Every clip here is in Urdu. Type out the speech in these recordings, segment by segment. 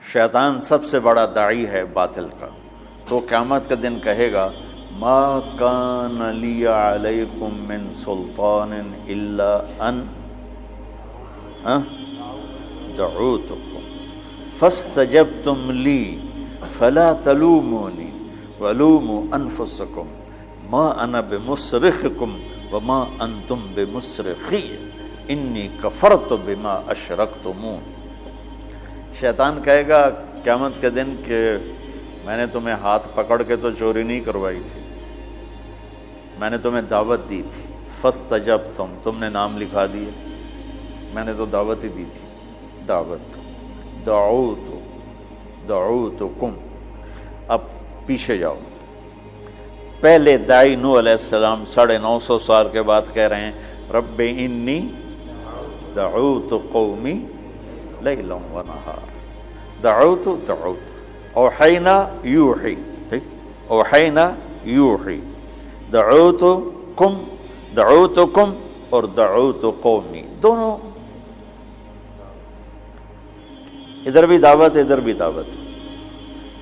شیطان سب سے بڑا داعی ہے باطل کا، تو قیامت کا دن کہے گا ما کان لی علیکم من سلطان الا ان دعوتکم فاستجبتم لی فلا تلومونی ولوموا انفسکم ما انا بمصرخکم وما انتم بمصرخی انی کفرت بما اشرکتمون۔ شیطان کہے گا قیامت کے دن کہ میں نے تمہیں ہاتھ پکڑ کے تو چوری نہیں کروائی تھی، میں نے تمہیں دعوت دی تھی، فاستجبتم، تم نے نام لکھا دیا، میں نے تو دعوت ہی دی تھی، دعوت، دعوتکم۔ اب پیچھے جاؤ، پہلے داعی نوح علیہ السلام 950 سال کے بعد کہہ رہے ہیں رب انی دعوت قومی لیلا و نہار، دعوت اوحینا یوحی، اوحینا یوحی، دعوتکم اور دعوت قومی، دونوں ادھر بھی دعوت ادھر بھی دعوت۔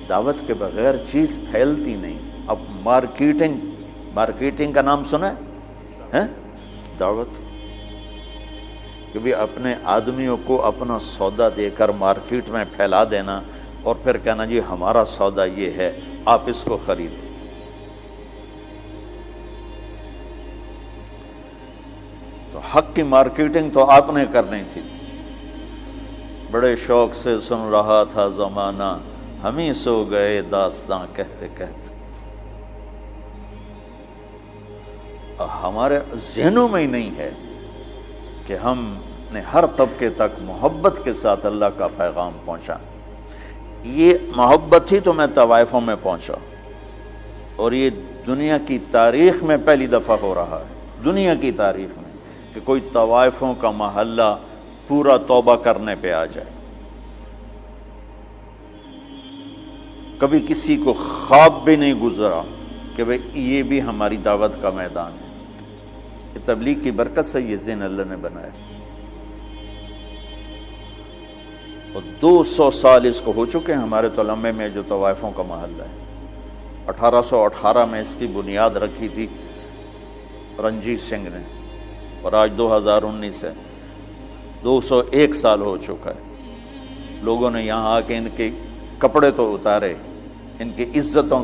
دعوت کے بغیر چیز پھیلتی نہیں۔ اب مارکیٹنگ کا نام سنا ہے؟ دعوت، کہ بھی اپنے آدمیوں کو اپنا سودا دے کر مارکیٹ میں پھیلا دینا اور پھر کہنا جی ہمارا سودا یہ ہے، آپ اس کو خریدیں۔ تو حق کی مارکیٹنگ تو آپ نے کرنی تھی۔ بڑے شوق سے سن رہا تھا زمانہ، ہم ہی سو گئے داستاں کہتے کہتے۔ ہمارے ذہنوں میں ہی نہیں ہے کہ ہم نے ہر طبقے تک محبت کے ساتھ اللہ کا پیغام پہنچا۔ یہ محبت ہی تو میں طوائفوں میں پہنچا، اور یہ دنیا کی تاریخ میں پہلی دفعہ ہو رہا ہے، دنیا کی تاریخ میں، کہ کوئی طوائفوں کا محلہ پورا توبہ کرنے پہ آ جائے۔ کبھی کسی کو خواب بھی نہیں گزرا کہ بھئی یہ بھی ہماری دعوت کا میدان ہے۔ یہ تبلیغ کی برکت سے یہ ذہن اللہ نے بنایا، اور 200 سال اس کو ہو چکے ہیں ہمارے تلمبے میں جو طوائفوں کا محلہ ہے۔ 1818 میں اس کی بنیاد رکھی تھی رنجیت سنگھ نے، اور آج 2019 ہے، 201 سال ہو چکا ہے۔ لوگوں نے یہاں آ کے ان کے کپڑے تو اتارے، ان کی عزتوں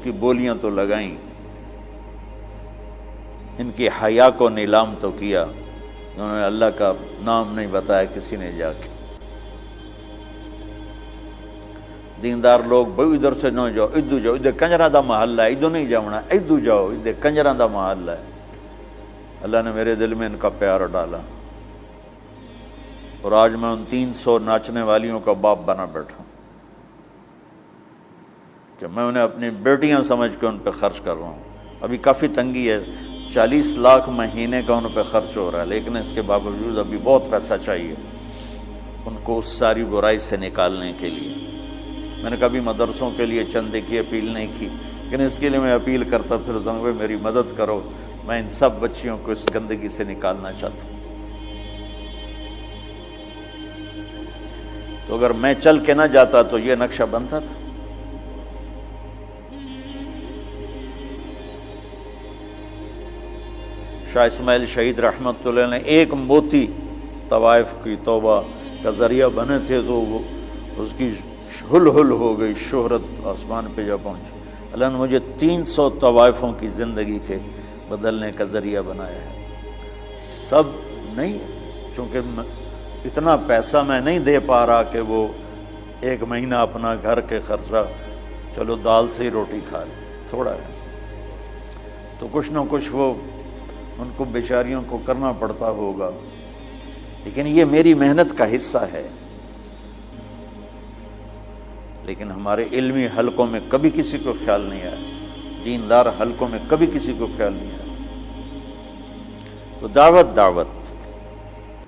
کی بولیاں تو لگائیں، ان کی حیا کو نیلام تو کیا، انہوں نے اللہ کا نام نہیں بتایا کسی نے جا کے۔ دیندار لوگ بھائی ادھر سے نہ جاؤ، ادھر جاؤ، ادھر کنجراں دا محلہ ہے، ادھر نہیں جاؤنا، ادھر جاؤ، ادھر کنجراں دا محلہ ہے۔ اللہ نے میرے دل میں ان کا پیار ڈالا، اور آج میں ان 300 ناچنے والیوں کا باپ بنا بیٹھا ہوں، کہ میں انہیں اپنی بیٹیاں سمجھ کے ان پہ خرچ کر رہا ہوں۔ ابھی کافی تنگی ہے، 40 لاکھ مہینے کا ان پہ خرچ ہو رہا ہے، لیکن اس کے باوجود ابھی بہت پیسہ چاہیے ان کو اس ساری برائی سے نکالنے کے لیے۔ میں نے کبھی مدرسوں کے لیے چندے کی اپیل نہیں کی، لیکن اس کے لیے میں اپیل کرتا پھرتا ہوں کہ میری مدد کرو، میں ان سب بچیوں کو اس گندگی سے نکالنا چاہتا ہوں۔ تو اگر میں چل کے نہ جاتا تو یہ نقشہ بنتا تھا۔ شاہ اسماعیل شہید رحمت اللہ نے ایک موتی طوائف کی توبہ کا ذریعہ بنے تھے، تو وہ اس کی ہل ہو گئی، شہرت آسمان پہ جا پہنچی۔ اللہ نے مجھے 300 طوائفوں کی زندگی کے بدلنے کا ذریعہ بنایا ہے۔ سب نہیں، چونکہ اتنا پیسہ میں نہیں دے پا رہا کہ وہ ایک مہینہ اپنا گھر کے خرچہ، چلو دال سے ہی روٹی کھا لیں، تھوڑا ہے، تو کچھ نہ کچھ وہ ان کو بیچاریوں کو کرنا پڑتا ہوگا، لیکن یہ میری محنت کا حصہ ہے۔ لیکن ہمارے علمی حلقوں میں کبھی کسی کو خیال نہیں آیا، دیندار حلقوں میں کبھی کسی کو خیال نہیں آیا۔ تو دعوت